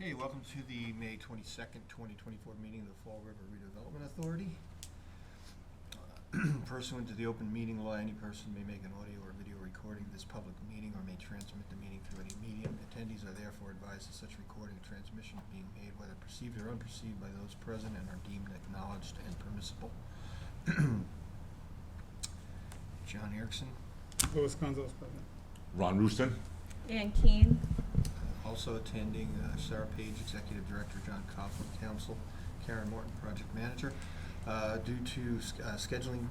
Okay, welcome to the May 22nd, 2024 meeting of the Fall River Redevelopment Authority. Pursuant to the open meeting law, any person may make an audio or video recording of this public meeting or may transmit the meeting through any medium. Attendees are therefore advised that such recording or transmission is being made, whether perceived or unperceived, by those present and are deemed acknowledged and permissible. John Erickson. Louis Gonzalez present. Ron Rooston. Ann Keene. Also attending, Sarah Page, Executive Director, John Coughlin, Counsel, Karen Morton, Project Manager. Due to scheduling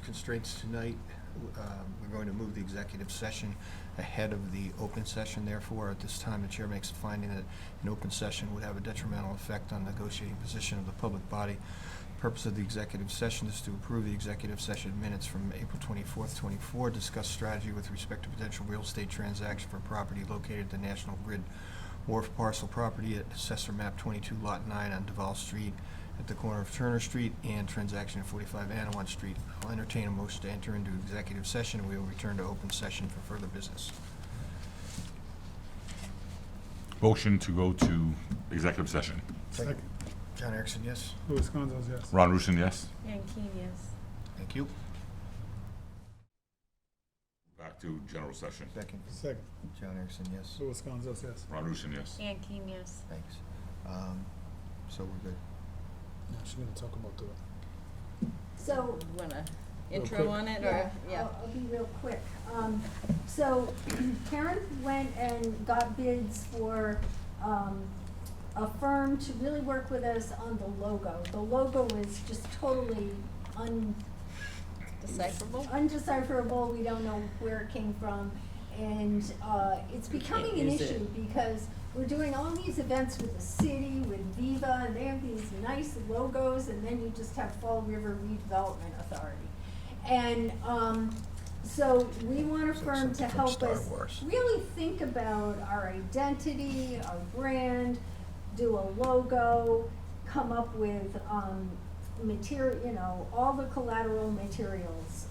constraints tonight, we're going to move the executive session ahead of the open session. Therefore, at this time, the chair makes a finding that an open session would have a detrimental effect on the negotiating position of the public body. The purpose of the executive session is to approve the executive session minutes from April 24th, 24, discuss strategy with respect to potential real estate transaction for property located at the National Grid Wharf parcel property at Assessor Map 22, Lot 9 on Duval Street at the corner of Turner Street, and transaction at 45 Anawan Street. I'll entertain a motion to enter into executive session, and we will return to open session for further business. Motion to go to executive session. Second. John Erickson, yes. Louis Gonzalez, yes. Ron Rooston, yes. Ann Keene, yes. Thank you. Back to general session. Second. Second. John Erickson, yes. Louis Gonzalez, yes. Ron Rooston, yes. Ann Keene, yes. Thanks. So we're good. Now she's gonna talk about the, So, Want a Real intro quick. on it, yeah, or, yeah? I'll be real quick. So Karen went and got bids for, a firm to really work with us on the logo. The logo is just totally Decipherable? undecipherable, we don't know where it came from, and it's becoming an use it. issue because we're doing all these events with the city, with Viva, and they have these nice logos, and then you just have Fall River Redevelopment Authority. And so we want a So firm to something from help Star us Wars. really think about our identity, our brand, do a logo, come up with material, all the collateral materials.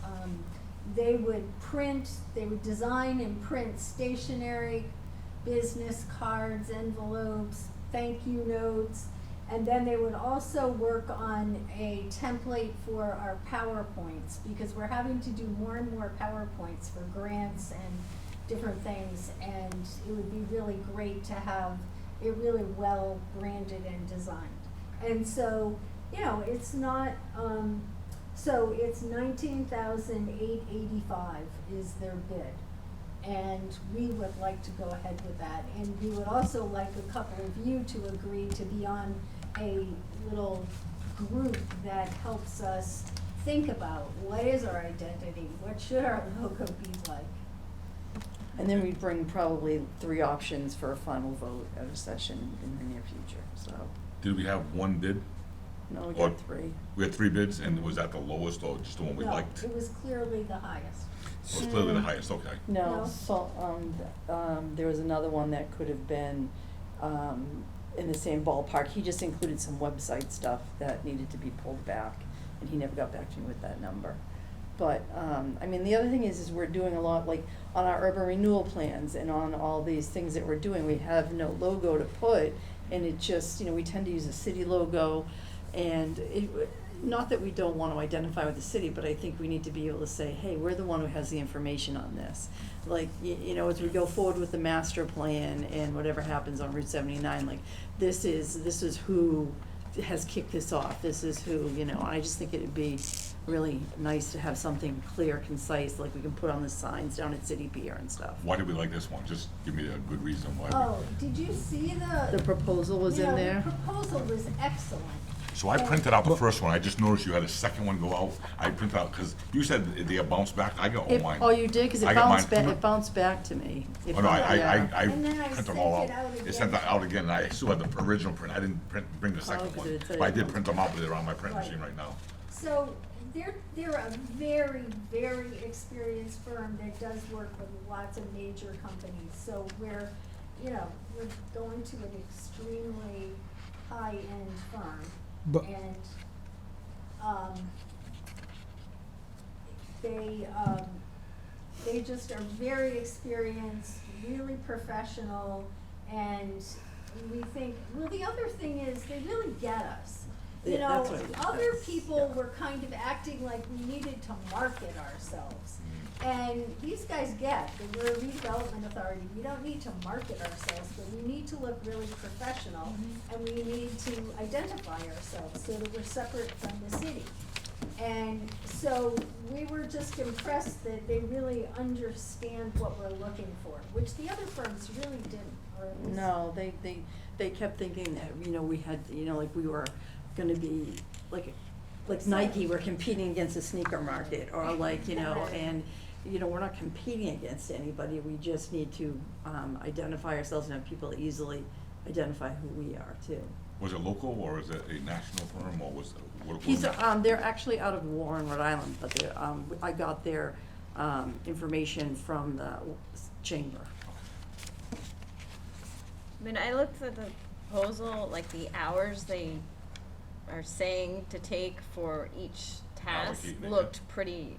They would design and print stationery, business cards, envelopes, thank you notes, and then they would also work on a template for our PowerPoints, because we're having to do more and more PowerPoints for grants and different things, and it would be really great to have it really well branded and designed. And so, it's not, so it's $19,885 is their bid. And we would like to go ahead with that. And we would also like a couple of you to agree to be on a little group that helps us think about what is our identity, what should our logo be like. And then we'd bring probably 3 options for a final vote at a session in the near future, so, Did we have one bid? no, we Or- got 3. We had 3 bids, and was that the lowest or just the one we liked? No, it was clearly the highest. It was clearly the highest, okay. No, No. so, there was another one that could have been, in the same ballpark. He just included some website stuff that needed to be pulled back, and he never got back to me with that number. But, the other thing is we're doing a lot, like, on our urban renewal plans and on all these things that we're doing, we have no logo to put, and it just, we tend to use a city logo, and not that we don't want to identify with the city, but I think we need to be able to say, hey, we're the one who has the information on this. Like, as we go forward with the master plan and whatever happens on Route 79, like, this is who has kicked this off, this is who, I just think it'd be really nice to have something clear, concise, like we can put on the signs down at City Pier and stuff. Why did we like this one? Just give me a good reason why. Oh, did you see The proposal was in there. The proposal was excellent. So I printed out the first one. I just noticed you had a second one go out. I printed out, because you said they bounced back. I got all mine. Oh, you did? Because I it got bounced mine. back, it bounced back to me. It Oh, no, bounced- yeah. I And then I printed them sent all it out. out It sent that out again, and I still had the original print. I didn't bring the second 'cause one. it said But I it did was- print them out, but they're on my print Right. machine right now. So they're a very, very experienced firm that does work with lots of major companies. So we're going to an extremely high-end firm. But- And, they just are very experienced, really professional, and we think, well, the other thing is, they really get us. You Yeah, know, that's what it is. other people Yeah. were kind of acting like we needed to market ourselves. And these guys get that we're a redevelopment authority, we don't need to market ourselves, but we need to look really professional. And we need to identify ourselves so that we're separate from the city. And so we were just impressed that they really understand what we're looking for, which the other firms really didn't, or at least. No, they kept thinking that, you know, we had, you know, like we were gonna be, like Nike, we're competing against the sneaker market, or like, you know, and, you know, we're not competing against anybody, we just need to, identify ourselves and have people easily identify who we are too. Was it local, or is it a national firm, or was it, what? He's, they're actually out of Warren, Rhode Island, but they're, I got their, information from the chamber. I mean, I looked at the proposal, like the hours they are saying to take for each task Allocating it, yeah. looked pretty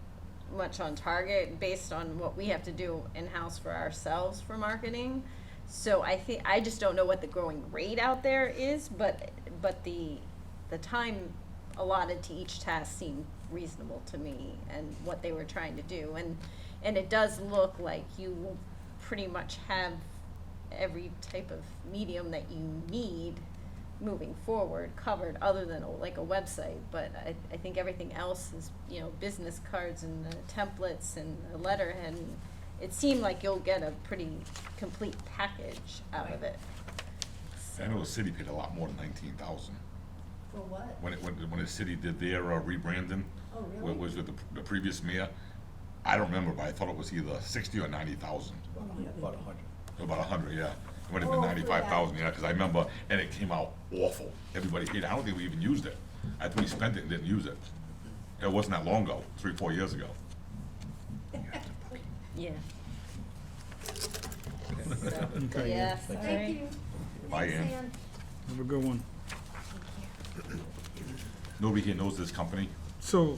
much on target based on what we have to do in-house for ourselves for marketing. So I just don't know what the going rate out there is, but the time allotted to each task seemed reasonable to me and what they were trying to do. And it does look like you will pretty much have every type of medium that you need moving forward covered, other than like a website. But I think everything else is, you know, business cards and the templates and the letterhead. And it seemed like you'll get a pretty complete package out of it. I know the city paid a lot more than 19,000. For what? When the city did their rebranding, Oh, really? was with the previous mayor, I don't remember, but I thought it was either 60 or 90,000. About 100. About 100, yeah. It would have Oh, been for 95,000, that. yeah, because I remember, and it came out awful. Everybody hated it. I don't think we even used it. I think we spent it and didn't use it. It wasn't that long ago, 3-4 years ago. Yeah. Okay. Yes, all Thank right. you. Bye, Thanks, Ann. Ann. Have a good one. Nobody here knows this company. So,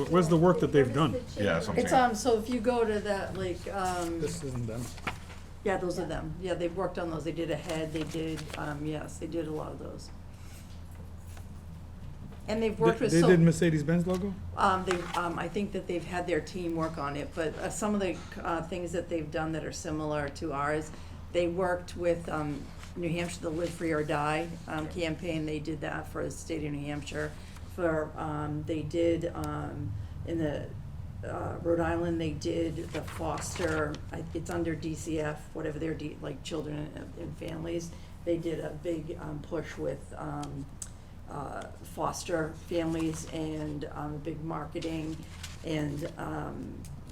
where's the work that they've done? Yeah, so I'm It's, saying. so if you go to that, like, This isn't them. yeah, those are them. Yeah, they've worked on those. They did a head, they did, yes, they did a lot of those. And they've worked with They so. did Mercedes-Benz logo? I think that they've had their team work on it, but, some of the, things that they've done that are similar to ours, they worked with, New Hampshire, the Live Free or Die, campaign. They did that for the state of New Hampshire. For, they did, in the, Rhode Island, they did the foster, it's under DCF, whatever their, like, children and families. They did a big, push with, foster families and, big marketing. And,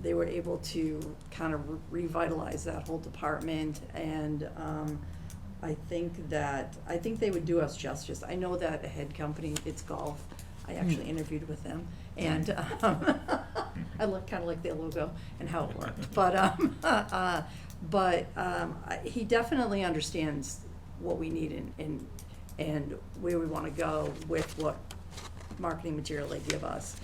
they were able to kind of revitalize that whole department. And, I think they would do us justice. I know that a head company, it's golf. I actually interviewed with them, and I look kind of like their logo and how it worked. But he definitely understands what we need and where we want to go with what marketing material they give us,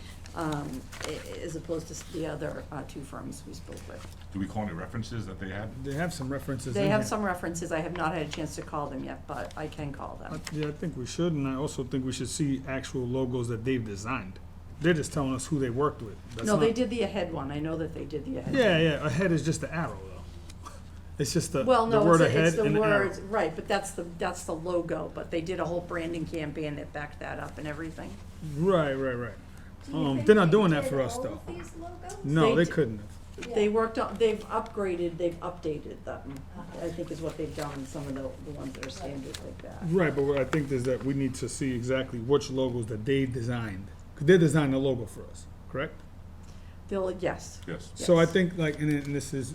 as opposed to the other two firms we spoke with. Do we call any references that they had? They have some references in They have here. some references. I have not had a chance to call them yet, but I can call them. Yeah, I think we should, and I also think we should see actual logos that they've designed. They're just telling us who they worked with. That's No, they not- did the ahead one. I know that they did the ahead. Yeah, yeah, ahead is just the arrow, though. It's just the Well, no, word it's ahead the and the arrow. words, right, but that's the logo, but they did a whole branding campaign that backed that up and everything. Right. Do you think They're not they doing that did for us, all though. of these logos? No, They they d- couldn't have. They Yeah. worked on, they've updated them, Uh-huh. I think is what they've done, some of the ones that are standard like that. Right, but what I think is that we need to see exactly which logos that they designed. Because they designed the logo for us, correct? They'll, yes. Yes. So I Yes. think like, and this is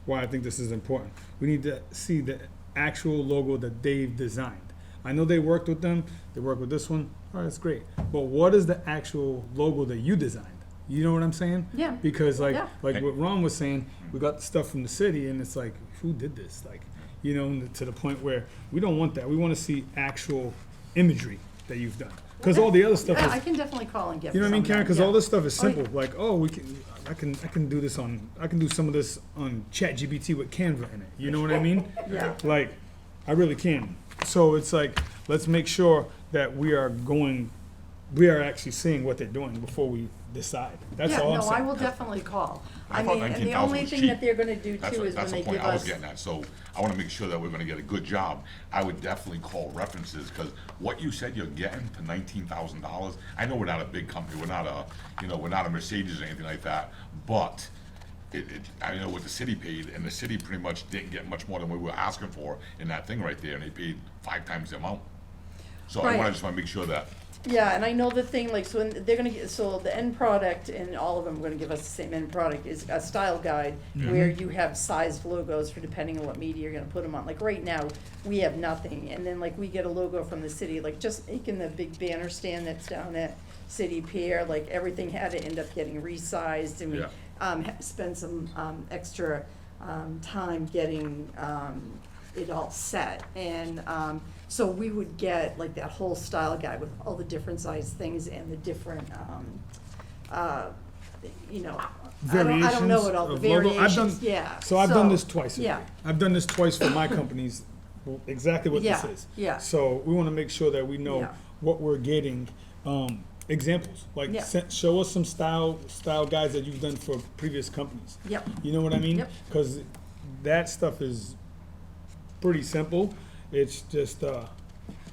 why I think this is important. We need to see the actual logo that they've designed. I know they worked with them, they worked with this one, all right, that's great. But what is the actual logo that you designed? You know what I'm saying? Yeah. Because like, Yeah. like what Ron was saying, we got the stuff from the city and it's like, who did this? Like, you know, to the point where we don't want that. We want to see actual imagery that you've done. Because all the other stuff Yeah, is, I can definitely call and get you know what I mean, some Karen? done, Because yeah. all this stuff is Oh, yeah. simple. Like, oh, I can do this on, I can do some of this on ChatGPT with Canva in it. You know what I mean? Yeah. Like, I really can. So it's like, let's make sure that we are actually seeing what they're doing before we decide. That's all I'm Yeah, no, I saying. will definitely call. I I thought mean, and the 19,000 only was thing cheap. that they're gonna do That's too what- is when that's the they point give I was us. getting at, so I wanna make sure that we're gonna get a good job. I would definitely call references, cause what you said you're getting for $19,000, I know we're not a big company, we're not a Mercedes or anything like that, but I know what the city paid, and the city pretty much didn't get much more than we were asking for in that thing right there, and they paid 5 times the amount. So I Right. just wanna make sure that, Yeah, and I know the thing, like, so they're gonna get, so the end product, and all of them are gonna give us the same end product, is a style guide where you have sized logos for depending on what media you're gonna put them on. Like, right now, we have nothing, and then like we get a logo from the city, like just making the big banner stand that's down at City Pier, like everything had to end up getting resized, and we, Yeah. spent some, extra, time getting, it all set, and, so we would get like that whole style guide with all the different size things and the different, you know, I don't know what all the Variations of logo. I've done- variations, yeah. So I've done this twice Yeah, already. I've done this twice for my companies, exactly what this Yeah, is. yeah. So we wanna make sure that we know Yeah. what we're getting, examples, like Yeah. show us some style guides that you've done for previous companies. Yep. You know what I mean? Yep. Cause that stuff is pretty simple. It's just,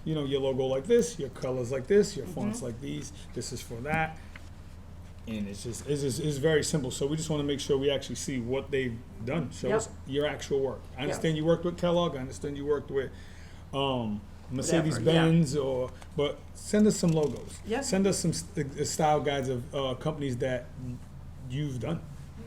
your logo like this, your colors like this, your fonts like these, this is for that. And it's very simple. So we just wanna make sure we actually see what they've done. Show us your actual work. I understand you worked with Kellogg, I understand you worked with, Mercedes Benz but send us some logos. Yeah. Send us some style guides of, companies that you've done.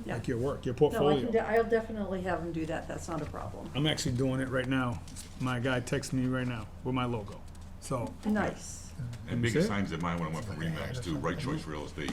Yeah. Like your work, your No, portfolio. I'll definitely have them do that, that's not a problem. I'm actually doing it right now. My guy texts me right now with my logo. So, Nice. and That's biggest it. signs of mine when I went from Remax to Right Choice Real Estate,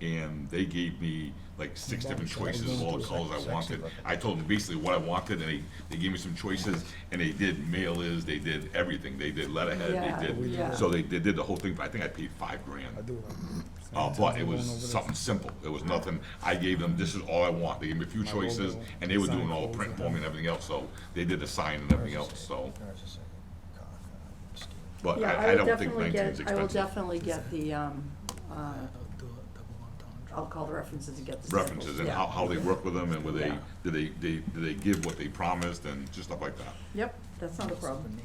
and they gave me like 6 different choices of all the colors I wanted. I told them basically what I wanted, and they gave me some choices, and they did mailers, they did everything, they did letterhead, Yeah, they yeah. did, so they did the whole thing, but I think I paid $5 I grand. do it. But it was something simple, it was nothing, I gave them, this is all I want, they gave me a few choices, and they were doing all the print for me and everything else, so they did the sign and everything else, so. But Yeah, I will don't think definitely 19 is get, I will expensive. definitely get the, I'll call the references and get the samples. References and Yeah. how they work with them, and whether Yeah. do they give what they promised, and just stuff like that. Yep, that's not a problem.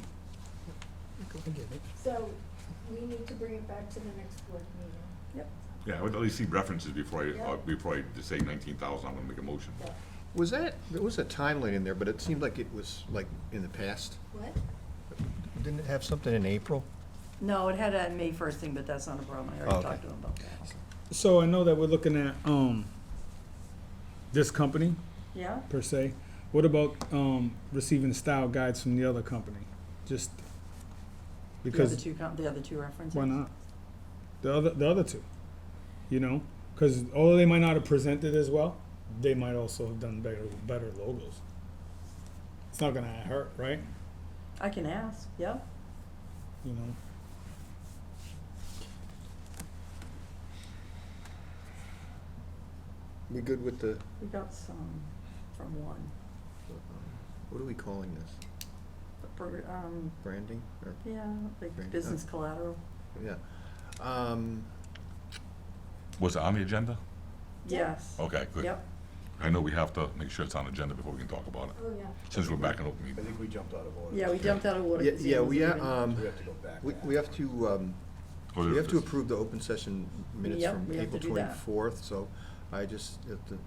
So we need to bring it back to the next board meeting. Yep. Yeah, I would at least see references before I Yeah. say 19,000, I'm gonna make a motion. Yeah. There was a timeline in there, but it seemed like it was like in the past. What? Didn't it have something in April? No, it had a May 1st thing, but that's not a problem, I Oh, already okay. talked to him about that. So I know that we're looking at, this company Yeah? per se. What about, receiving style guides from the other company? Just The other because, the other two references? why not? The other two, cause although they might not have presented as well, they might also have done better logos. It's not gonna hurt, right? I can ask, yeah. You know? We good with the, We got some from one. what are we calling this? Branding, or, Yeah, like Right. business collateral. yeah. Was it on the agenda? Yes. Okay, good. Yep. I know we have to make sure it's on the agenda before we can talk about it, Oh, yeah. since we're back in open meeting. think we jumped out of order. Yeah, we jumped out of order. 'cause he Yeah, wasn't even- We have to go back. we have to, we have to approve the open session minutes Yep, from we have to April do that. 24th, so I just have to,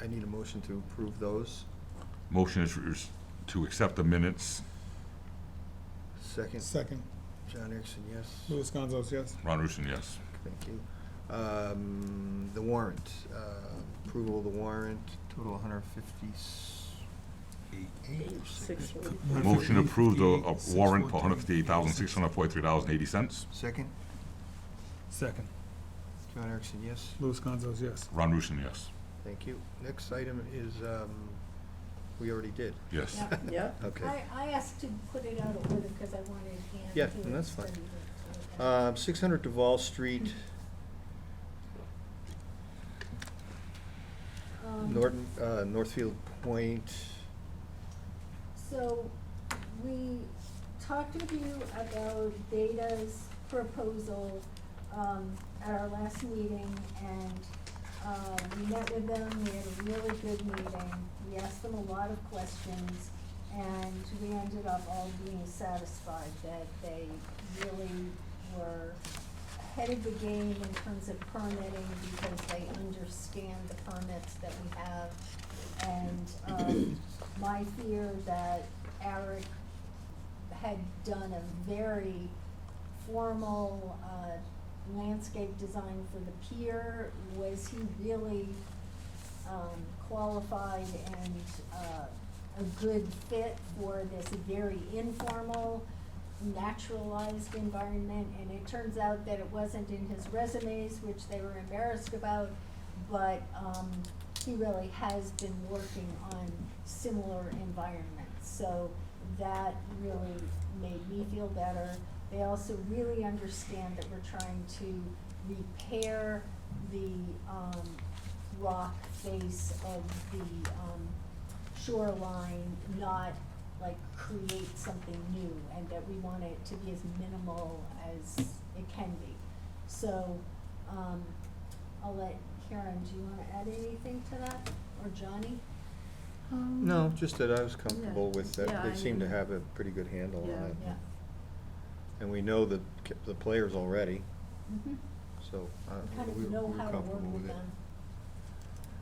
I need a motion to approve those. Motion is to accept the minutes. Second, Second, John Erickson, yes. Louis Gonzalez, yes. Ron Rusin, yes. Thank you. The warrant, approval of the warrant, total 158. 640. Motion to approve the warrant for $158,643.80. Second, Second, John Erickson, yes. Louis Gonzalez, yes. Ron Rusin, yes. Thank you. Next item is, we already did. Yes. Yeah. Yep. Okay. I asked to put it out of order because I wanted Ann Yeah, to and that's fine. study it, so- 600 Duval Street, Northfield Point. So, we talked with you about Beta's proposal, at our last meeting, and, we met with them, we had a really good meeting. We asked them a lot of questions, and we ended up all being satisfied that they really were ahead of the game in terms of permitting, because they understand the permits that we have. And, my fear that Eric had done a very formal, landscape design for the pier, was he really, qualified and, a good fit for this very informal, naturalized environment? And it turns out that it wasn't in his resumes, which they were embarrassed about, but, he really has been working on similar environments. So that really made me feel better. They also really understand that we're trying to repair the, rock face of the, shoreline, not like create something new, and that we want it to be as minimal as it can be. So, I'll let Karen, do you wanna add anything to that, or Johnny? No, just that I was comfortable with that. Yeah, They I seem to mean- have a pretty good handle on Yeah. it. Yeah. And we know the players already, Mm-hmm. so We kind we of were know how to work comfortable with with it. them.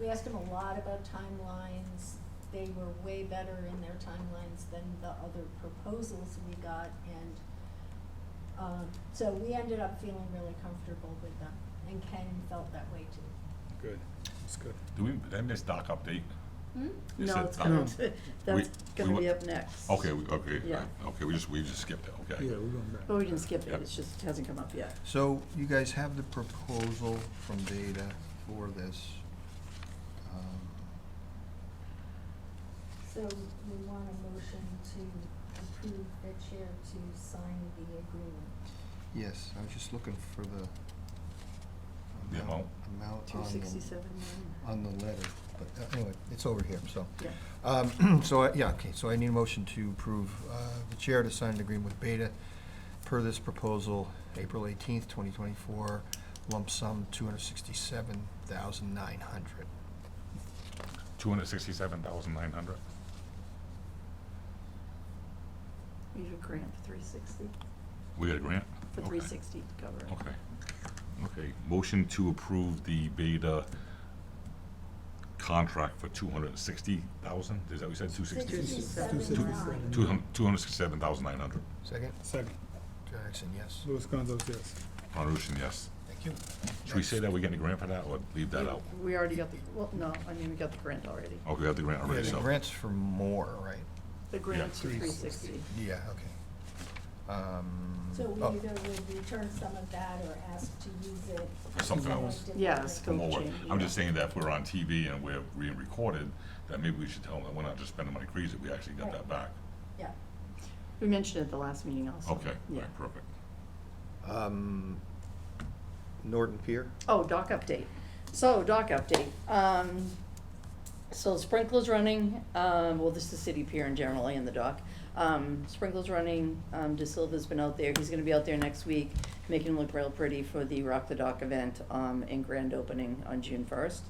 We asked them a lot about timelines. They were way better in their timelines than the other proposals we got, and, so we ended up feeling really comfortable with them, and Ken felt that way too. Good, that's good. Did I miss dock update? Hmm? You No, said it's dock- gonna, No. that's we gonna wa- be up next. Okay, Yeah. okay, we just skipped it, okay. Yeah, we're going back. But we didn't skip it, Yep. it's just, it hasn't come up yet. So you guys have the proposal from Beta for this. So we want a motion to approve the chair to sign the agreement. Yes, I was just looking for the The amount? amount Two on the, 67, on the letter, but anyway, it's over here, so. yeah. So, yeah, okay, so I need a motion to approve, the chair to sign an agreement with Beta per this proposal, April 18th, 2024, lump sum $267,900. 267,900? We need a grant for 360, We got a grant? for Okay. 360 to cover it. Okay. Okay, motion to approve the Beta contract for 260,000, is that what you said, 260? 67,900. 267,900. Second? Second, Jackson, yes. Louis Gonzalez, yes. Ron Rushin, yes. Thank you. Should we say that we're getting a grant for that, or leave that out? We already got the, well, no, I mean, we got the grant already. Oh, we got the grant Yeah, already, the so. grant's for more, right? The grant's for 360. 360. Yeah, okay. So we Oh, either would return some of that or ask to use it. For something for else. different Yeah, things. For more work. change, I'm yeah. just saying that if we're on TV and we're being recorded, that maybe we should tell them that we're not just spending money crazy, we actually got that back. Yeah. We mentioned it at the last meeting also. Okay, Yeah. right, perfect. Norton Pier? Oh, dock update. So, dock update. So sprinklers running, well, this is the city pier in generally in the dock. Sprinklers running, De Silva's been out there, he's gonna be out there next week, making it look real pretty for the Rock the Dock event, and grand opening on June 1st.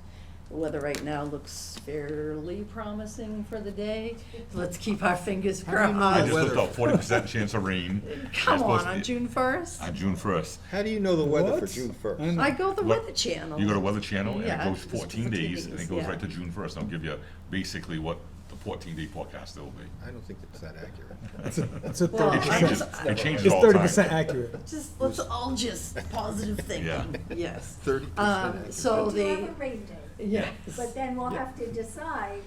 The weather right now looks fairly promising for the day. Let's keep our fingers How do you know I the crossed. just weather- looked up 40% chance of rain. Come It's on, supposed to on be- June 1st? On June 1st. How do you know the weather for What? June 1st? I know. I go the Look, Weather Channel. You go to Weather Channel and it Yeah, goes it's 14 days and it goes yeah. right to June 1st. I'll give you basically what the 14-day forecast will be. I don't think that's that accurate. It's a Well, It I 30%. changes, just- it changes It's all the 30% time. accurate. Just, let's all just positive thinking, Yeah. yes. 30% accurate. So We do have the, a rain day, yes. but then we'll Yeah. have to decide,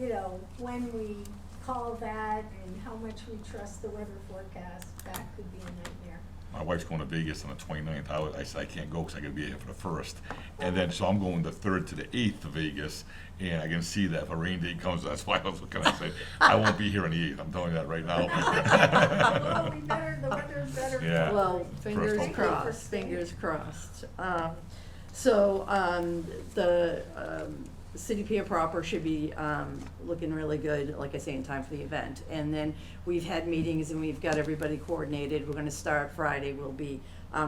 you know, when we call that and how much we trust the weather forecast. That could be a nightmare. My wife's going to Vegas on the 29th. I said I can't go because I got to be here for the 1st. And then, so I'm going the 3rd to the 8th to Vegas. And I can see that if a rain day comes, that's why I was looking, I said, I won't be here on the 8th. I'm telling you that right now. Well, we better, the weather's better. Yeah. Well, fingers Thank you for crossed, staying. fingers crossed. So, the, the city pier proper should be, looking really good, like I say, in time for the event. And then we've had meetings and we've got everybody coordinated. We're gonna start Friday. We'll be,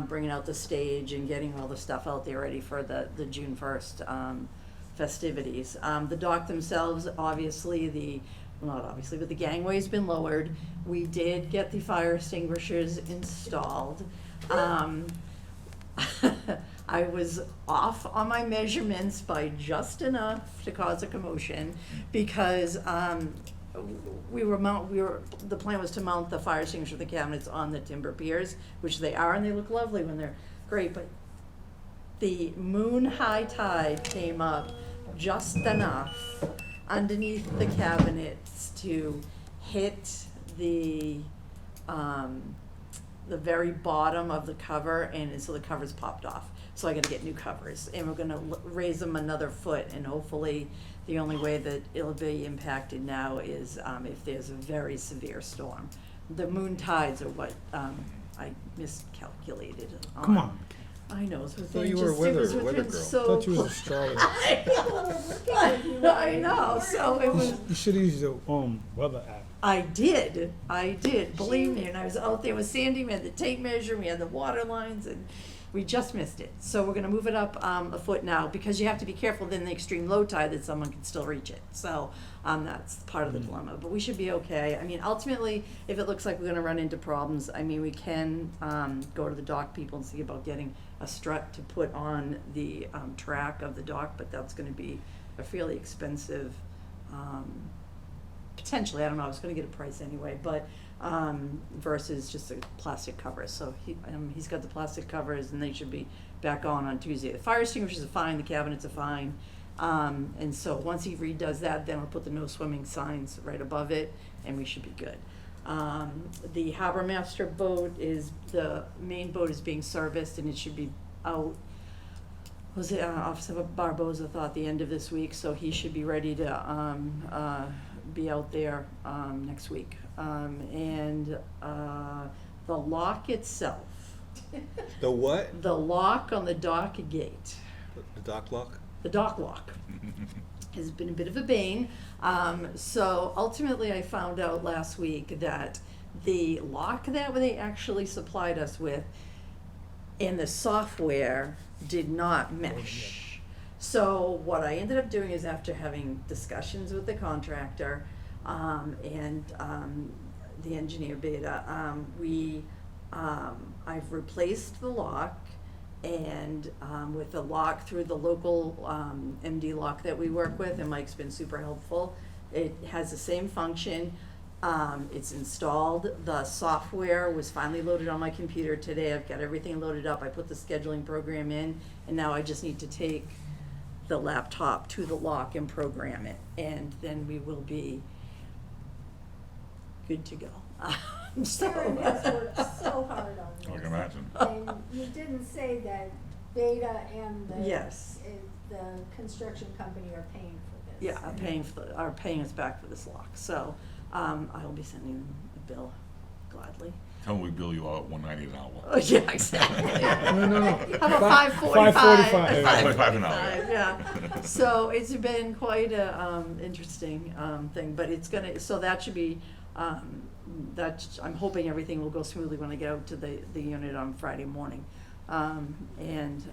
bringing out the stage and getting all the stuff out there ready for the June 1st, festivities. The dock themselves, obviously, well, not obviously, but the gangway's been lowered. We did get the fire extinguishers installed. I was off on my measurements by just enough to cause a commotion because the plan was to mount the fire extinguisher, the cabinets on the timber piers, which they are, and they look lovely when they're great, but the moon high tide came up just enough underneath the cabinets to hit the very bottom of the cover, and so the covers popped off. So I gotta get new covers, and we're gonna raise them another foot, and hopefully the only way that it'll be impacted now is if there's a very severe storm. The moon tides are what I miscalculated on. Come on. I know, it's thought within you were just, it was weather within girl. so Thought you was close. astrologer. People were looking at you. I know, so it was. You should have used the weather app. I did, believe me, and I was out there with Sandy, we had the tape measure, we had the water lines, and we just missed it. So we're gonna move it up, a foot now, because you have to be careful then the extreme low tide that someone can still reach it. So, that's part of the dilemma, but we should be okay. I mean, ultimately, if it looks like we're gonna run into problems, I mean, we can, go to the dock people and see about getting a strut to put on the, track of the dock, but that's gonna be a fairly expensive, potentially, I don't know, I was gonna get a price anyway, but, versus just a plastic cover. So he's got the plastic covers and they should be back on Tuesday. The fire extinguishers are fine, the cabinets are fine. And so once he redoes that, then I'll put the no swimming signs right above it and we should be good. The Harbor Master boat the main boat is being serviced and it should be out. Officer Barboza thought the end of this week, so he should be ready to, be out there, next week. And the lock itself, The what? the lock on the dock gate, The dock lock? the dock lock has been a bit of a bane. So ultimately I found out last week that the lock that they actually supplied us with and the software did not mesh. So what I ended up doing is, after having discussions with the contractor, and the engineer Beta, I've replaced the lock, and with the lock through the local MD lock that we work with, and Mike's been super helpful. It has the same function. It's installed. The software was finally loaded on my computer today. I've got everything loaded up. I put the scheduling program in, and now I just need to take the laptop to the lock and program it, and then we will be good to go. Karen has worked so hard on this. I can imagine. And you didn't say that Beta and Yes. the construction company are paying for this. Yeah, are paying us back for this lock, so, I'll be sending them a bill gladly. Tell them we bill you out at $1.90 an hour. Oh, yeah, exactly. No. How about $5.45? $5.45. $5.45 an hour. Yeah, so it's been quite a, interesting, thing, but it's gonna, so that should be, I'm hoping everything will go smoothly when I get out to the unit on Friday morning. And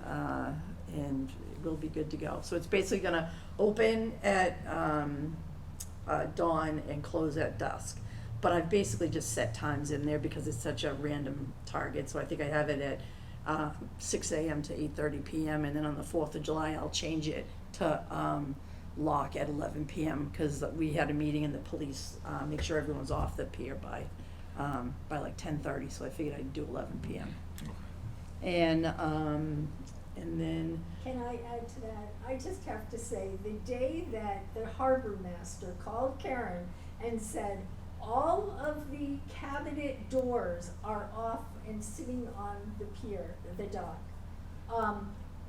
we'll be good to go. So it's basically gonna open at, dawn and close at dusk. But I've basically just set times in there because it's such a random target, so I think I have it at 6 a.m. to 8:30 p.m. and then on the 4th of July, I'll change it to lock at 11 p.m. because we had a meeting and the police make sure everyone's off the pier by like 10:30, so I figured I'd do 11 p.m. And then Can I add to that? I just have to say, the day that the harbor master called Karen and said, all of the cabinet doors are off and sitting on the pier, the dock.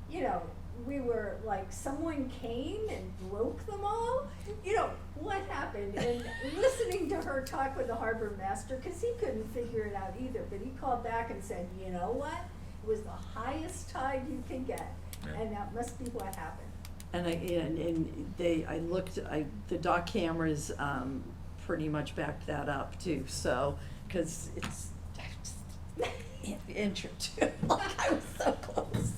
You know, we were like, someone came and broke them all? You know, what happened? And listening to her talk with the harbor master, because he couldn't figure it out either, but he called back and said, you know what? It was the highest tide you can get, Yeah. and that must be what happened. The dock cameras, pretty much backed that up too, so, cause it's, inch or two, like I was so close.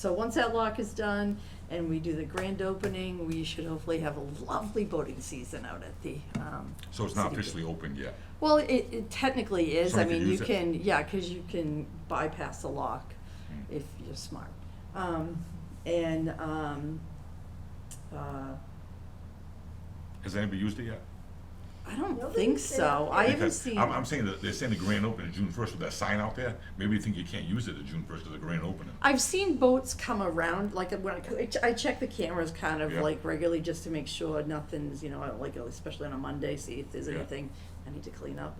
So once that lock is done and we do the grand opening, we should hopefully have a lovely boating season out at the, So it's not city officially gate. open yet? Well, it technically is, I Somebody can mean, you use it? can, yeah, cause you can bypass the lock if you're smart. Has anybody used it yet? I don't Nobody's think been so, out I there. haven't Because seen. I'm saying that they're saying the grand opening is June first with that sign out there. Maybe you think you can't use it at June first of the grand opening. I've seen boats come around, like when I check the cameras kind of Yeah. like regularly just to make sure nothing's, you know, like especially on a Monday, see if there's Yeah. anything I need to clean up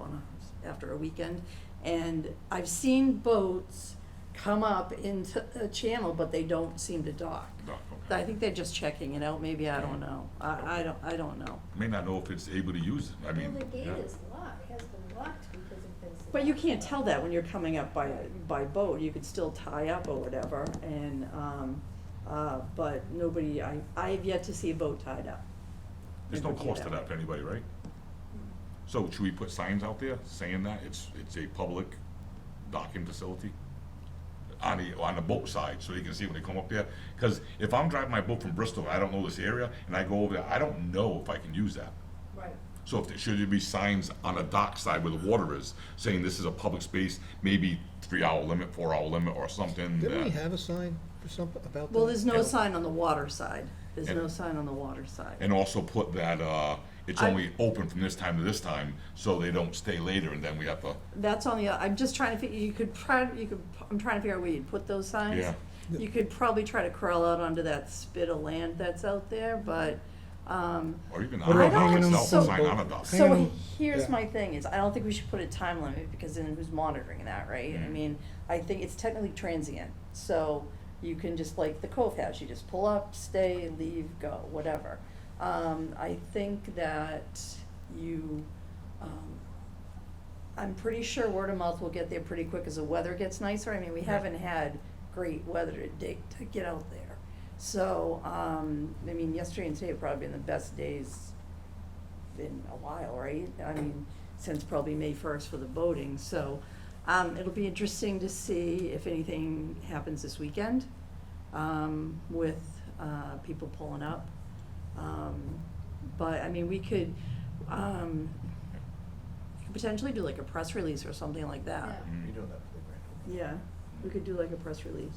after a weekend. And I've seen boats come up into a channel, but they don't seem to dock. Dock, I okay. think they're just checking it out, maybe, I don't know. I don't know. May not know if it's able to use it, I mean. Well, the gate yeah. is locked, has been locked because of this. But you can't tell that when you're coming up by boat, you could still tie up or whatever, and, but nobody, I have yet to see a boat tied up. There's no Never cost to get out. that for anybody, right? So should we put signs out there saying that it's a public docking facility? On the boat side, so you can see when they come up there? Cause if I'm driving my boat from Bristol, I don't know this area, and I go over there, I don't know if I can use that. Right. So should there be signs on the dock side where the water is, saying this is a public space, maybe 3-hour limit, 4-hour limit, or something? Didn't we that- have a sign for something about that? Well, there's no Yeah. sign on the water side. There's And- no sign on the water side. And also put that, it's I- only open from this time to this time, so they don't stay later, and then we have to, That's on the, I'm just trying to figure, I'm trying to figure out where you'd put those signs. Yeah. You could probably try to crawl out onto that spit of land that's out there, but, or even What on about the dock hanging them itself, a so- sign on the dock. Hang so on. here's Yeah. my thing is, I don't think we should put a time limit, because then who's monitoring that, right? I Mm. mean, I think it's technically transient, so you can just, like the Cove has, you just pull up, stay, leave, go, whatever. I think that I'm pretty sure word of mouth will get there pretty quick as the weather gets nicer. I mean, we haven't had great weather to get out there. So, I mean, yesterday and today have probably been the best days in a while, right? I mean, since probably May 1st for the boating. So, it'll be interesting to see if anything happens this weekend, with, people pulling up. But, I mean, we could potentially do like a press release or something like that. Yeah. You don't have to the grand opening. Yeah, we could do like a press release.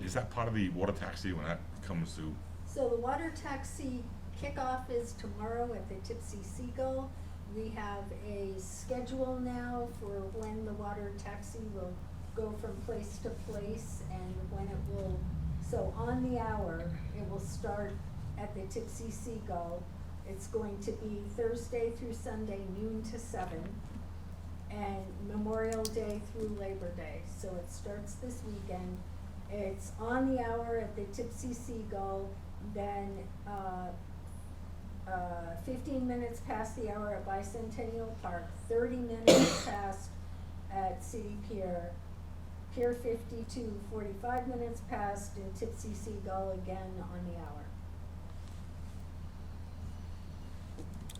Is that part of the water taxi when that comes to, So the water taxi kickoff is tomorrow at the Tipsy Seagull. We have a schedule now for when the water taxi will go from place to place and when it will, so on the hour, it will start at the Tipsy Seagull. It's going to be Thursday through Sunday, noon to 7, and Memorial Day through Labor Day. So it starts this weekend. It's on the hour at the Tipsy Seagull, then 15 minutes past the hour at Bicentennial Park, 30 minutes past at City Pier, Pier 52, 45 minutes past, and Tipsy Seagull again on the hour.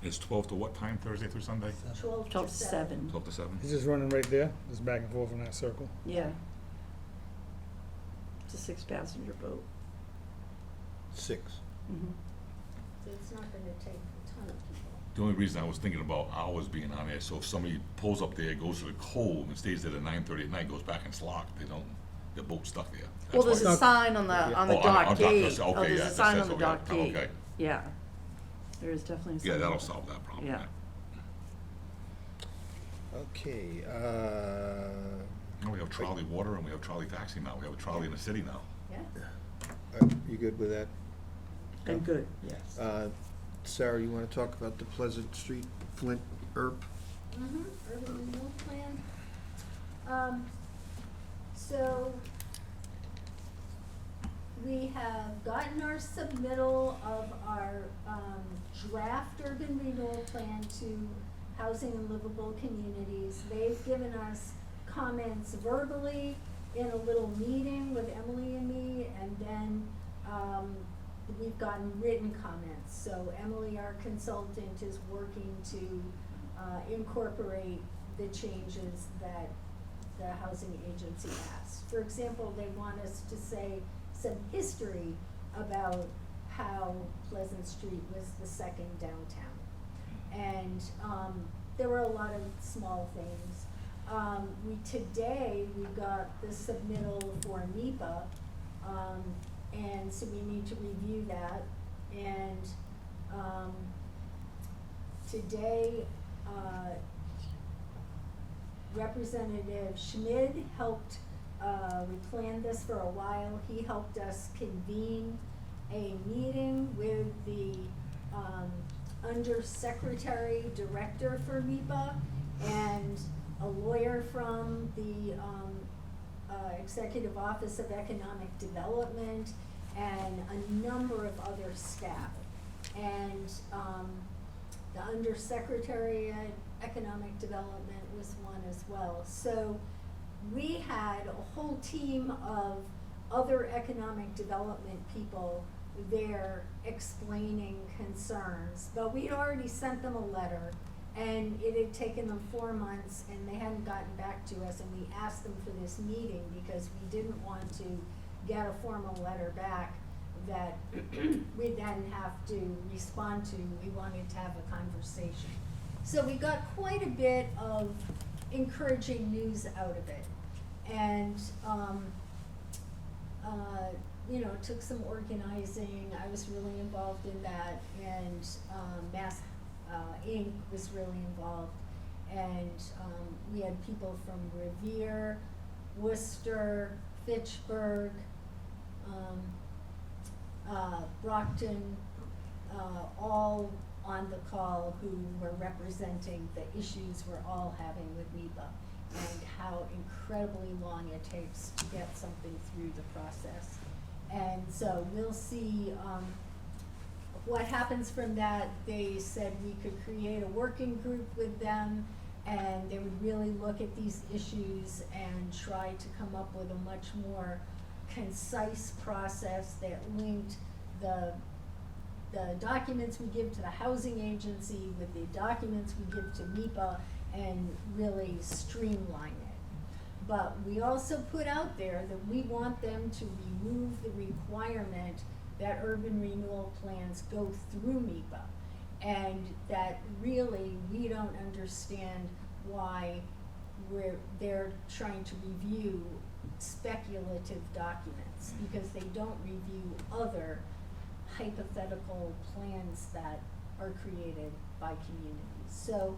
it's 12 to what time, Thursday through Sunday? 12 12 to to 7. 7. 12 to 7? He's just running right there, just back and forth in that circle. Yeah. It's a 6-passenger boat. 6. Mm-hmm. So it's not gonna take a ton of people. The only reason I was thinking about hours being on there, so if somebody pulls up there, goes to the Cove and stays there at 9:30 at night, goes back and it's locked, they don't, their boat's stuck there. Well, That's there's why- a sign on the Oh, on dock dock, gate. that's- okay, There's yeah, a that sign says on the so, dock yeah. Oh, gate. okay. Yeah. There is definitely a sign. Yeah, on that'll the- solve that problem. Yeah. Okay, Now we have trolley water and we have trolley taxi now, we have a trolley in the city now. Yeah? you good with that? And good, yes. Sarah, you wanna talk about the Pleasant Street, Flint, Urban Urban renewal plan. So, we have gotten our submittal of our, draft urban renewal plan to Housing and Livable Communities. They've given us comments verbally in a little meeting with Emily and me, and then, we've gotten written comments. So Emily, our consultant, is working to, incorporate the changes that the housing agency asked. For example, they want us to say some history about how Pleasant Street was the second downtown. And, there were a lot of small things. Today, we got the submittal for NEPA, and so we need to review that. And, today, Representative Schmid helped, we planned this for a while, he helped us convene a meeting with the, Undersecretary Director for NEPA and a lawyer from the, Executive Office of Economic Development and a number of other staff. And, the Undersecretary at Economic Development was one as well. So we had a whole team of other economic development people there explaining concerns. But we'd already sent them a letter, and it had taken them 4 months, and they hadn't gotten back to us, and we asked them for this meeting because we didn't want to get a formal letter back that we then have to respond to. We wanted to have a conversation. So we got quite a bit of encouraging news out of it. And, it took some organizing. I was really involved in that, and Mass Inc. was really involved. And we had people from Revere, Worcester, Fitchburg, Brockton, all on the call, who were representing the issues we're all having with NEPA and how incredibly long it takes to get something through the process. And so we'll see what happens from that. They said we could create a working group with them, and they would really look at these issues and try to come up with a much more concise process that linked the documents we give to the housing agency with the documents we give to NEPA and really streamline it. But we also put out there that we want them to remove the requirement that urban renewal plans go through NEPA. And that really, we don't understand why they're trying to review speculative documents, because they don't review other hypothetical plans that are created by communities. So,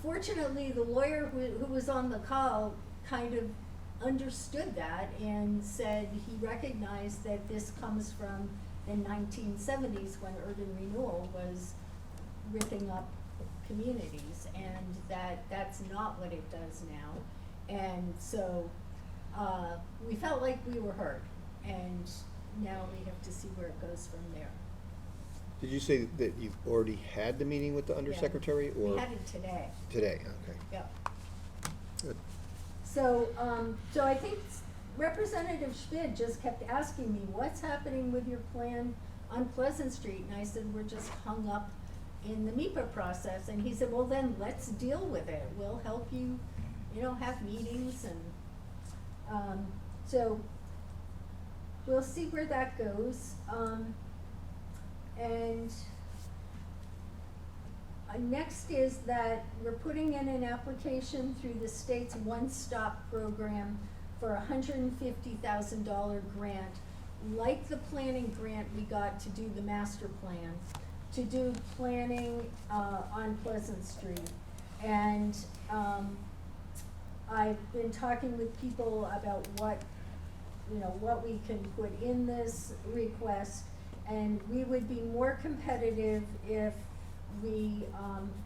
fortunately, the lawyer who was on the call kind of understood that and said he recognized that this comes from the 1970s, when urban renewal was ripping up communities, and that's not what it does now. And so we felt like we were heard, and now we have to see where it goes from there. Did you say that you've already had the meeting with the undersecretary, or? We had it today. Today, okay. Yep. Good. So, so I think Representative Schmid just kept asking me, what's happening with your plan on Pleasant Street? And I said, we're just hung up in the NEPA process. And he said, well, then let's deal with it. We'll help you, have meetings. And so we'll see where that goes. And next is that we're putting in an application through the state's one-stop program for a $150,000 grant, like the planning grant we got to do the master plan, to do planning on Pleasant Street. And I've been talking with people about what we can put in this request, and we would be more competitive if we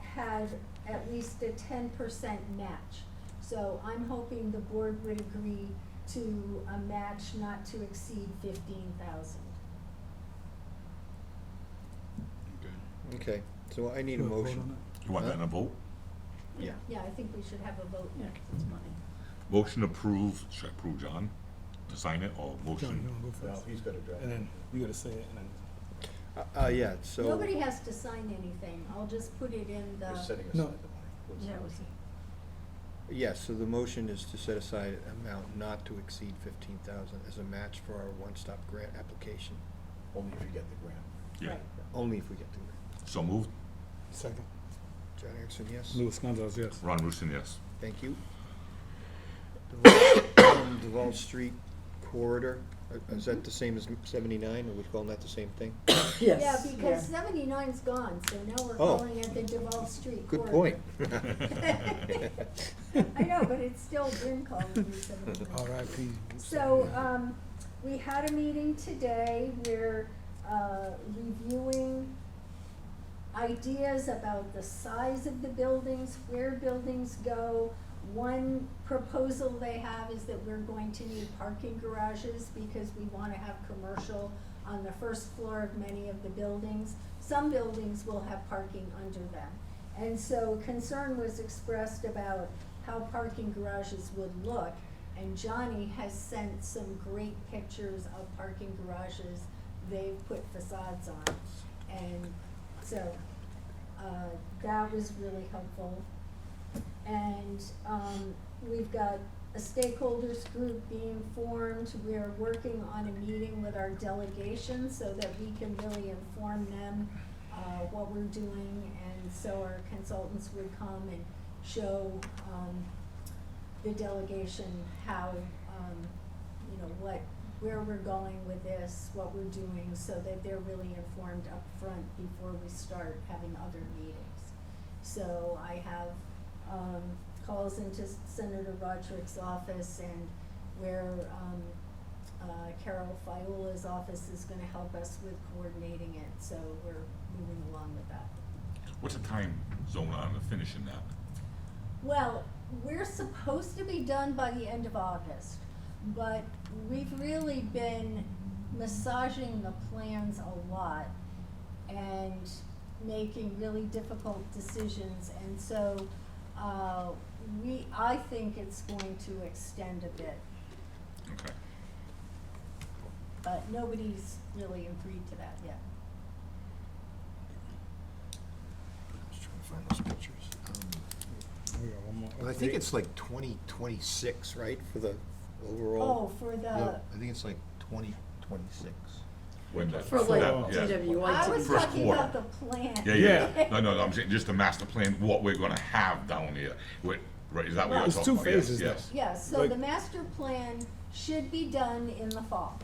had at least a 10% match. So I'm hoping the board would agree to a match not to exceed $15,000. Okay, so I need a Do vote motion. on You want that in a vote? Yeah, I think we should have a vote Yeah, now. 'cause it's money. Motion approved, should I approve John to sign it, or John, motion? you wanna go first? he's got to draft. And then you gotta say it, and then. Yeah, so. Nobody has to sign anything, I'll just put it in the. We're setting No. aside the money. Yeah, What's the motion? Yes, so the motion is to set aside an amount not to exceed 15,000 as a match for our one-stop grant application, Only if you get the grant. Yeah, Right. only if we get the grant. so moved. Second. John Erickson, yes? Louis Gonzalez, yes. Ron Roosin, yes. Thank you. Duval Street corridor, is that the same as 79, are we calling that the same thing? Yes. Yeah, because 79's gone, so now we're Oh. calling it the Duval Street Good corridor. point. I know, but it's still been called Route 79. R.I.P. So, we had a meeting today, we're, reviewing ideas about the size of the buildings, where buildings go. One proposal they have is that we're going to need parking garages because we wanna have commercial on the first floor of many of the buildings. Some buildings will have parking under them. And so concern was expressed about how parking garages would look. And Johnny has sent some great pictures of parking garages they've put facades on. And so, that was really helpful. And, we've got a stakeholders group being formed. We're working on a meeting with our delegation so that we can really inform them, what we're doing. And so our consultants would come and show, the delegation how, where we're going with this, what we're doing, so that they're really informed up front before we start having other meetings. So I have, calls into Senator Roderick's office and where, Carol Fiola's office is gonna help us with coordinating it, so we're moving along with that. What's the time zone on the finishing that? Well, we're supposed to be done by the end of August, but we've really been massaging the plans a lot and making really difficult decisions, and so, I think it's going to extend a bit, Okay. but nobody's really agreed to that yet. Just trying to find those pictures. We got one more. Well, I think it's like 2026, right, for the overall? Oh, for the, No, I think it's like 2026. When that, For like that, yeah. DWI. I was First talking quarter. about the plan. Yeah. No, I'm saying just the master plan, what we're gonna have down here. Right, is that what Well, you're It's talking two about? Yes, phases, yes. Yes, so Like- the master plan should be done in the fall.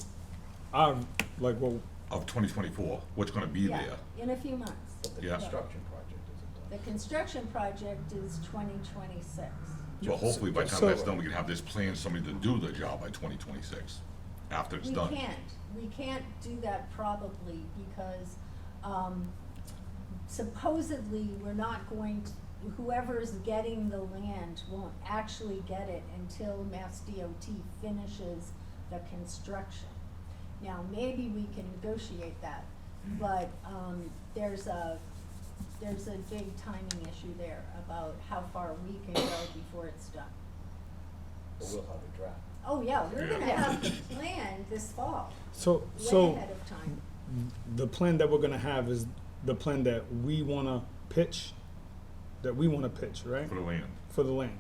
Like, well, Of 2024, what's gonna be Yeah, there? in a few months. But the Yeah. construction project isn't The done. construction project is 2026. So hopefully by the time So- that's done, we can have this plan, somebody to do the job by 2026, after it's done. We can't do that probably because, supposedly we're not going to, whoever's getting the land won't actually get it until Mass DOT finishes the construction. Now, maybe we can negotiate that, but, there's a big timing issue there about how far we can go before it's done. But we'll have a draft. Oh, yeah, we're gonna Yeah. have the plan this fall, so, way ahead of time. the plan that we're gonna have is the plan that we wanna pitch, right? For the land. For the land.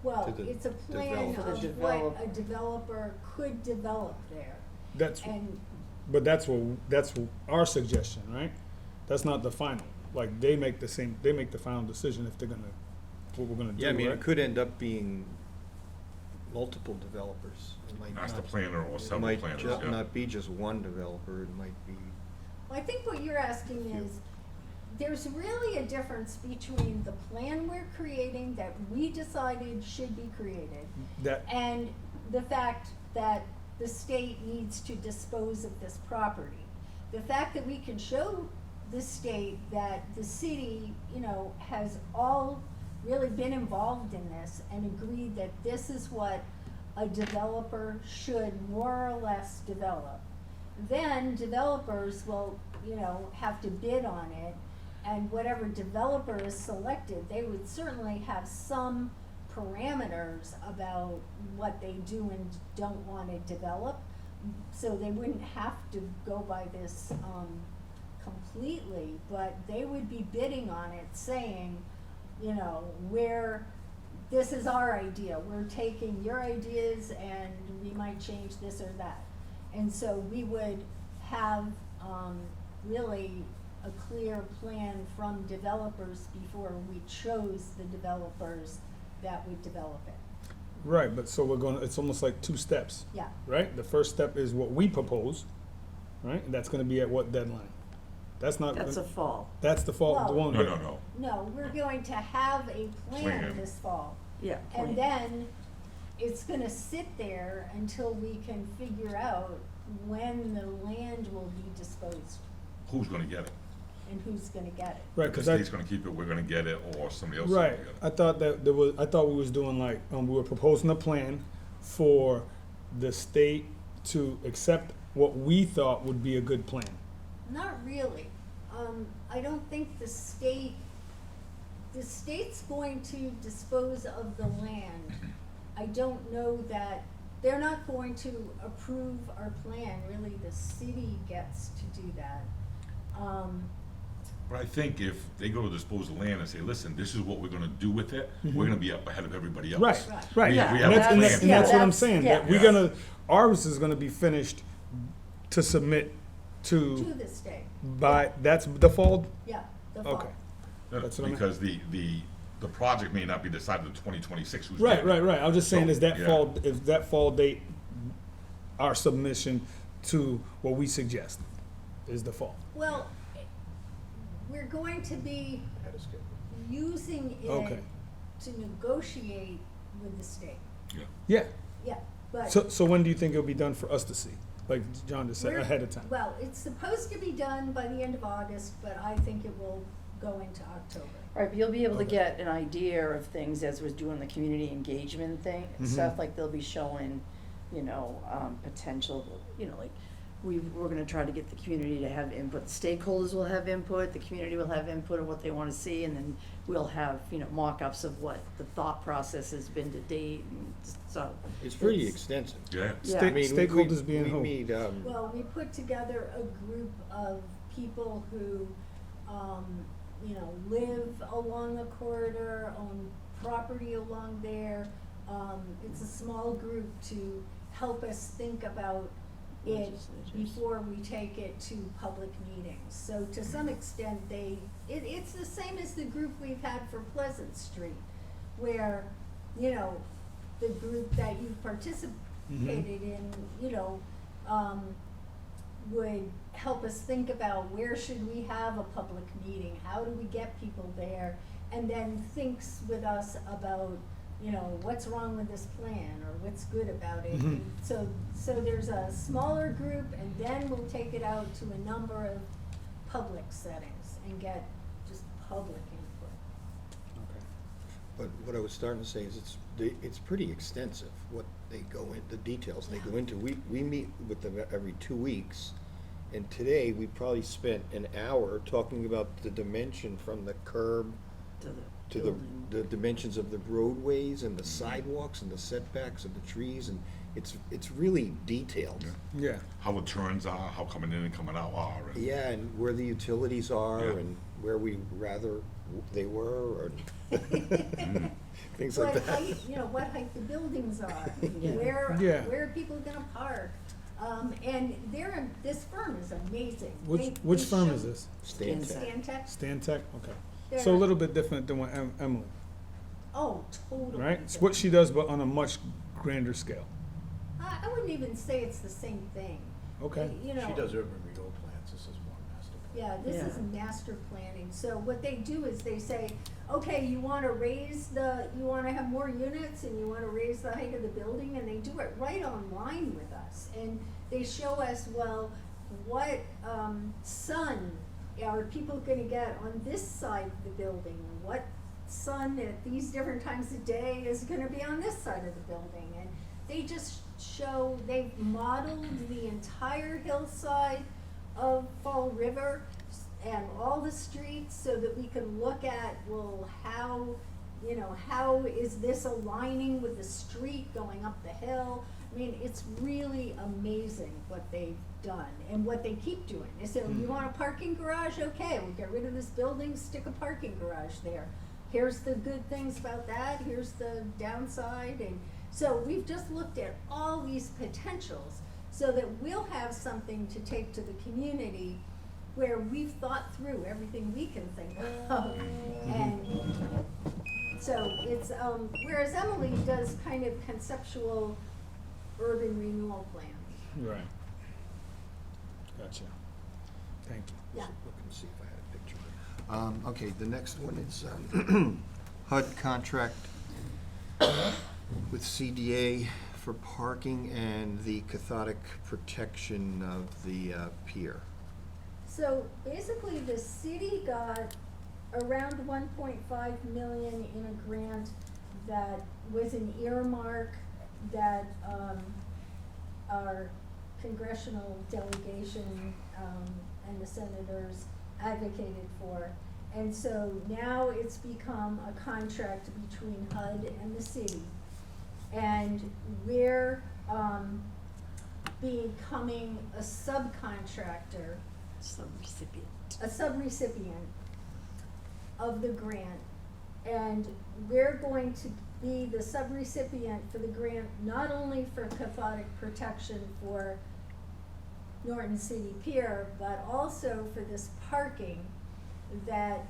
Well, To the it's a plan developer. of To the what a developer. developer could develop there. That's, And, but that's our suggestion, right? That's not the final. Like, they make the final decision if they're gonna, what we're gonna do, Yeah, I mean, right? it could end up being multiple developers. It might Master not- planner or It several might planners, ju- yeah. not be just one developer, it might be, well, I think what you're asking is, there's really a difference between the plan we're creating that we decided should be created That, and the fact that the state needs to dispose of this property. The fact that we can show the state that the city, has all really been involved in this and agreed that this is what a developer should more or less develop. Then developers will, have to bid on it, and whatever developer is selected, they would certainly have some parameters about what they do and don't wanna develop. So they wouldn't have to go by this, completely, but they would be bidding on it, saying, you know, this is our idea, we're taking your ideas and we might change this or that. And so we would have, really a clear plan from developers before we chose the developers that would develop it. Right, but so we're gonna, it's almost like two steps, Yeah, right? The first step is what we propose, right? And that's gonna be at what deadline? That's not. That's a fall. That's the fall, the Well- one. No. no, we're going to have a plan Plan. this fall. Yeah. And then it's gonna sit there until we can figure out when the land will be disposed Who's gonna get it? and who's gonna get it. Right, The cause state's gonna keep it, we're gonna get it, or somebody else is right, gonna get it. I thought that there was, I thought we was doing like, we were proposing a plan for the state to accept what we thought would be a good plan. Not really. I don't think the state's going to dispose of the land. I don't know that, they're not going to approve our plan, really, the city gets to do that. But I think if they go to dispose of land and say, listen, this is what we're gonna do with it, we're gonna be up ahead of everybody else. Right, Right. right. We- Yeah, we And have that's, a and plan. that's, and that's what I'm that's- saying, that yeah. we're gonna, ours is gonna be finished to submit To to, the state, by, that's the fall? yeah, the fall. Okay. That's what I meant. Because the project may not be decided in 2026, who's Right, getting it. right. I was just saying, So, is that yeah. fall, is that fall date our submission to what we suggest is the fall? Well, we're going to be Ahead of schedule. using Okay. it to negotiate with the state. Yeah. Yeah. Yeah, but. So when do you think it'll be done for us to see? Like John just said, we're- ahead of time? Well, it's supposed to be done by the end of August, but I think it will go into October. Right, but you'll be able to Okay. get an idea of things as we're doing the community engagement thing, Mhm. stuff, like they'll be showing, potential, like, we're gonna try to get the community to have input, stakeholders will have input, the community will have input of what they wanna see, and then we'll have, mock-ups of what the thought process has been to date, and so. It's pretty extensive. Yeah. Yeah. Sta- I mean, Stakeholders being who? We meet, Well, we put together a group of people who, live along the corridor, own property along there. It's a small group to help us think about it Legislatures. before we take it to public meetings. So to some extent, it's the same as the group we've had for Pleasant Street, where, the group that you participated in, would help us think about where should we have a public meeting, how do we get people there, and then thinks with us about, what's wrong with this plan, or what's good about it. Mhm. So there's a smaller group, and then we'll take it out to a number of public settings and get just public input. Okay. but what I was starting to say is it's pretty extensive, what they go in, the details they go into. We meet with them every 2 weeks, and today we probably spent an hour talking about the dimension from the curb to the dimensions of the roadways and the sidewalks and the setbacks of the trees, and it's really detailed. Yeah. Yeah. How the turns are, how coming in and coming out are. And Yeah, and where the utilities are, Yeah. and where we rather they were, or things like What that. height, what height the buildings are, Yeah. Yeah. where are people gonna park? And this firm is amazing. Which They firm show- is this? Stand Stand tech. Stantec? Stantec? Okay. They're- So a little bit different than what Emily, Oh, totally. right? It's what she does, but on a much grander scale. I wouldn't even say it's the same thing. Okay. You know, She does urban renewal plans, this is more master plan. yeah, this is Yeah. master planning. So what they do is they say, okay, you wanna have more units and you wanna raise the height of the building, and they do it right online with us. And they show us, well, what, sun are people gonna get on this side of the building? What sun at these different times of day is gonna be on this side of the building? And they just they've modeled the entire hillside of Fall River and all the streets so that we can look at, well, how, you know, how is this aligning with the street going up the hill? I mean, it's really amazing what they've done and what they keep doing. They say, you want a parking garage? Okay, we'll get rid of this building, stick a parking garage there. Here's the good things about that, here's the downside, and so we've just looked at all these potentials so that we'll have something to take to the community where we've thought through everything we can think of. And so it's, whereas Emily does kind of conceptual urban renewal plans. Right. Gotcha. Thank you. Yeah. Look and see if I had a picture. Okay, the next one is HUD contract with CDA for parking and the cathodic protection of the pier. So basically, the city got around 1.5 million in a grant that was an earmark that, our congressional delegation, and the senators advocated for. And so now it's become a contract between HUD and the city. And we're, becoming a subcontractor, a subrecipient of the grant. And we're going to be the subrecipient for the grant, not only for cathodic protection for Norton City Pier, but also for this parking that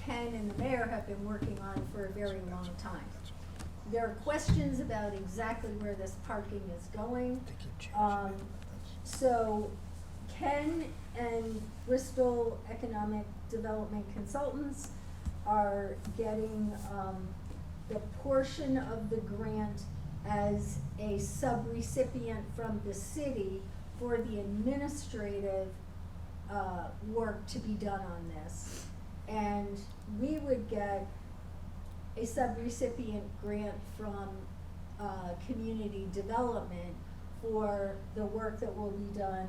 Ken and the mayor have been working on for a very long time. There are questions about exactly where this parking is going. So Ken and Bristol Economic Development Consultants are getting, the portion of the grant as a subrecipient from the city for the administrative, work to be done on this. And we would get a subrecipient grant from, community development for the work that will be done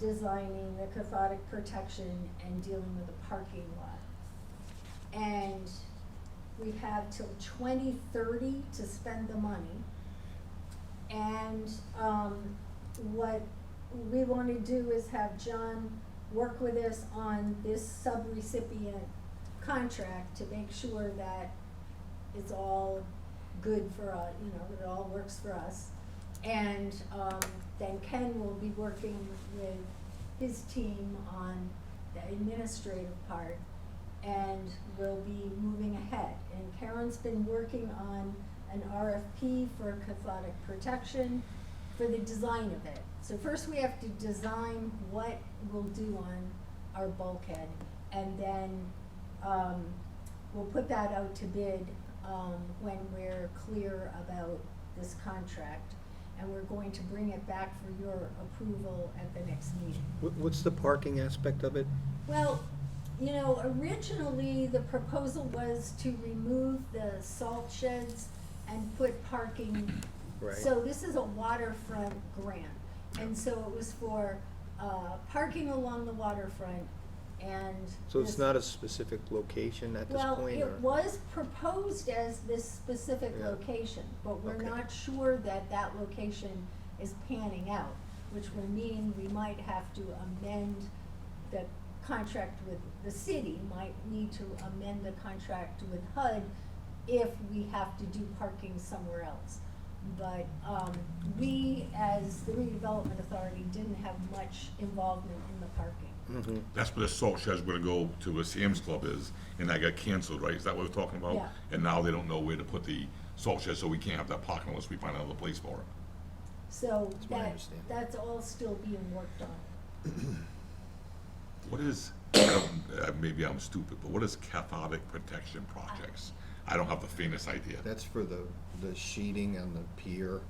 designing the cathodic protection and dealing with the parking lot. And we have till 2030 to spend the money. And, what we wanna do is have John work with us on this subrecipient contract to make sure that it's all good for us, you know, that it all works for us. And, then Ken will be working with his team on the administrative part, and we'll be moving ahead. And Karen's been working on an RFP for cathodic protection for the design of it. So first we have to design what we'll do on our bulkhead, and then, we'll put that out to bid, when we're clear about this contract. And we're going to bring it back for your approval at the next meeting. What's the parking aspect of it? Well, you know, originally the proposal was to remove the salt sheds and put parking. Right. So this is a waterfront grant, and so it was for, parking along the waterfront and. So it's this- not a specific location at this point, Well, or? it was proposed as this specific Yeah. location, but we're Okay. not sure that that location is panning out, which would mean we might have to amend the contract with the city, might need to amend the contract with HUD if we have to do parking somewhere else. But, we, as the redevelopment authority, didn't have much involvement in the parking. Mhm. That's where the salt shed's gonna go to where Sam's Club is, and that got canceled, right? Is that what we're talking about? Yeah. And now they don't know where to put the salt shed, so we can't have that parking unless we find another place for it. So That's my understanding. that's all still being worked on. What is, maybe I'm stupid, but what is cathodic protection projects? I don't have the faintest idea. That's for the sheeting on the pier.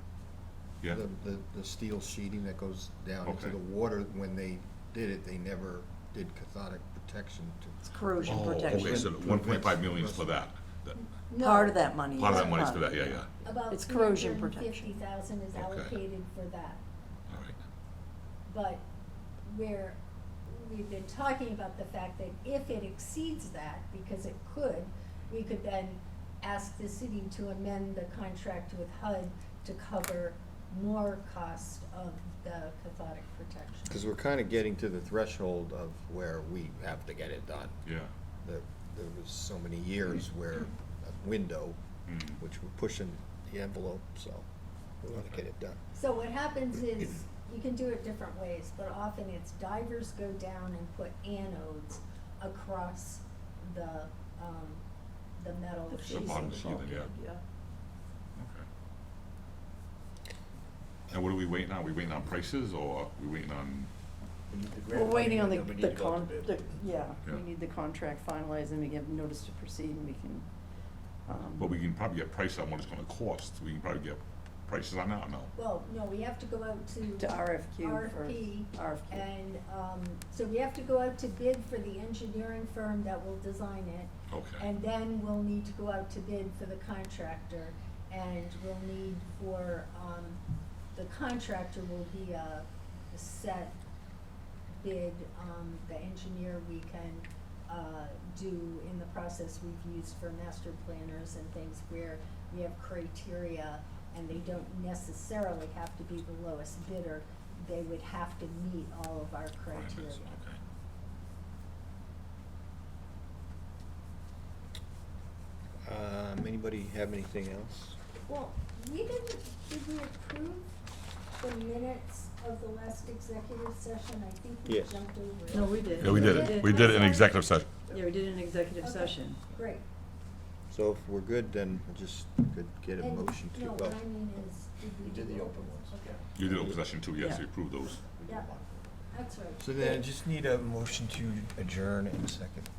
Yeah, The steel sheeting that goes down into Okay. the water. When they did it, they never did cathodic protection It's to. corrosion oh, protection. okay, so 1.5 million is for that. No, Part of that money. Part of is that money's for part- that, yeah. About It's corrosion 350,000 is Okay. allocated for that. All right. But we've been talking about the fact that if it exceeds that, because it could, we could then ask the city to amend the contract with HUD to cover more cost of the cathodic protection. Because we're kind of getting to the threshold of where we have to get it done. Yeah. There was so many years where a window, which we're pushing the envelope, so we want to get it done. So what happens is, you can do it different ways, but often it's divers go down and put anodes across the metal The sheathing. bottom sheathing, yeah. Yeah. Okay. And what are we waiting on? Are we waiting on prices, or are we waiting on, We need the We're grant waiting on money, the, and then we the need to go out con, to bid. yeah, Yeah. we need the contract finalized, and we get notice to proceed, and we can, but we can probably get prices on what it's gonna cost. We can probably get prices on that, or no? Well, no, we have to go out to RFQ first. RFP, RFQ. and, so we have to go out to bid for the engineering firm that will design it. Okay. And then we'll need to go out to bid for the contractor, and we'll need for, the contractor will be a set bid, the engineer we can, do in the process we've used for master planners and things where we have criteria, and they don't necessarily have to be the lowest bidder, they would have to meet all of our criteria. Okay. Anybody have anything else? Well, did we approve the minutes of the last executive session? I think we Yes. jumped over it. No, we did. Yeah, we did it. We did it in executive session. Yeah, we did an executive Okay, session. Great. So if we're good, then we'll just could get a And, motion to no, go. what I mean is, did we? We did do the open ones, Okay, yeah. You did open session too, yes, Yeah. you approved those. We did Yeah. one. that's right. So then I just need a motion to adjourn in a second.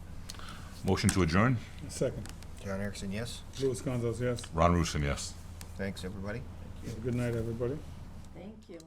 Motion to adjourn? Second. John Erickson, yes? Louis Gonzalez, yes. Ron Rusin, yes. Thanks, everybody. Have a good night, everybody. Thank you.